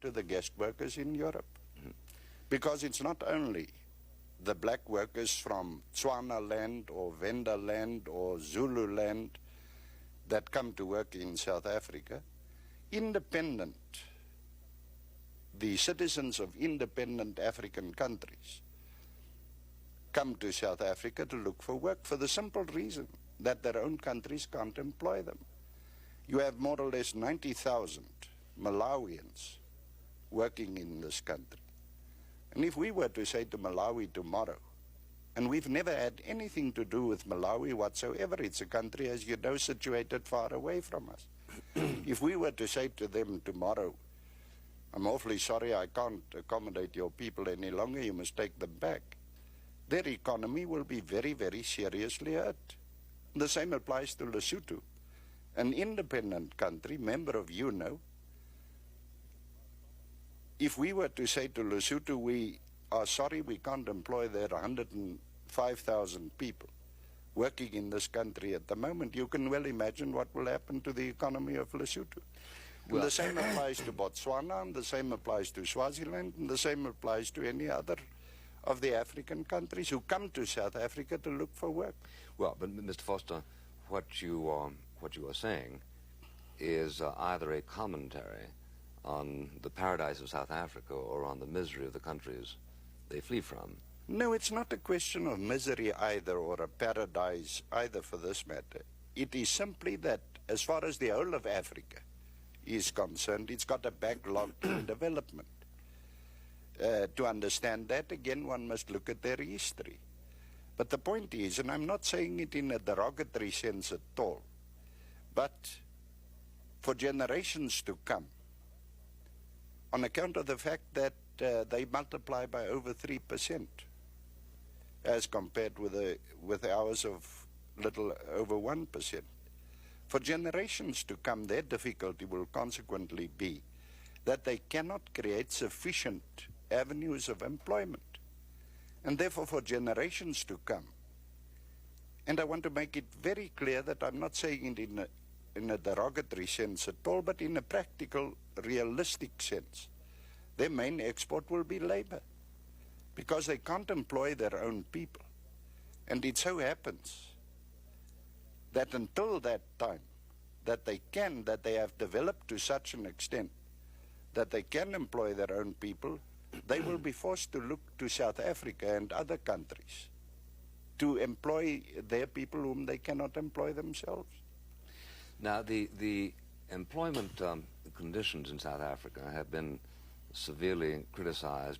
to the guest workers in Europe. Because it's not only the black workers from Tswana land or Venda land or Zulu land that come to work in South Africa. Independent, the citizens of independent African countries come to South Africa to look for work for the simple reason that their own countries can't employ them. You have more or less 90,000 Malawians working in this country. And if we were to say to Malawi tomorrow, and we've never had anything to do with Malawi whatsoever, it's a country, as you know, situated far away from us. If we were to say to them tomorrow, I'm awfully sorry, I can't accommodate your people any longer, you must take them back, their economy will be very, very seriously hurt. The same applies to Lesotho, an independent country, member of UNO. If we were to say to Lesotho, we are sorry, we can't employ their 105,000 people working in this country at the moment, you can well imagine what will happen to the economy of Lesotho. Well, the same applies to Botswana, and the same applies to Swaziland, and the same applies to any other of the African countries who come to South Africa to look for work. Well, but Mr. Foster, what you are saying is either a commentary on the paradise of South Africa or on the misery of the countries they flee from. No, it's not a question of misery either, or a paradise either for this matter. It is simply that as far as the whole of Africa is concerned, it's got a backlog in development. To understand that, again, one must look at their history. But the point is, and I'm not saying it in a derogatory sense at all, but for generations to come, on account of the fact that they multiply by over 3%, as compared with ours of little over 1%. For generations to come, their difficulty will consequently be that they cannot create sufficient avenues of employment. And therefore, for generations to come, and I want to make it very clear that I'm not saying it in a derogatory sense at all, but in a practical, realistic sense, their main export will be labor, because they can't employ their own people. And it so happens that until that time, that they have developed to such an extent that they can employ their own people, they will be forced to look to South Africa and other countries to employ their people whom they cannot employ themselves. Now, the employment conditions in South Africa have been severely criticized.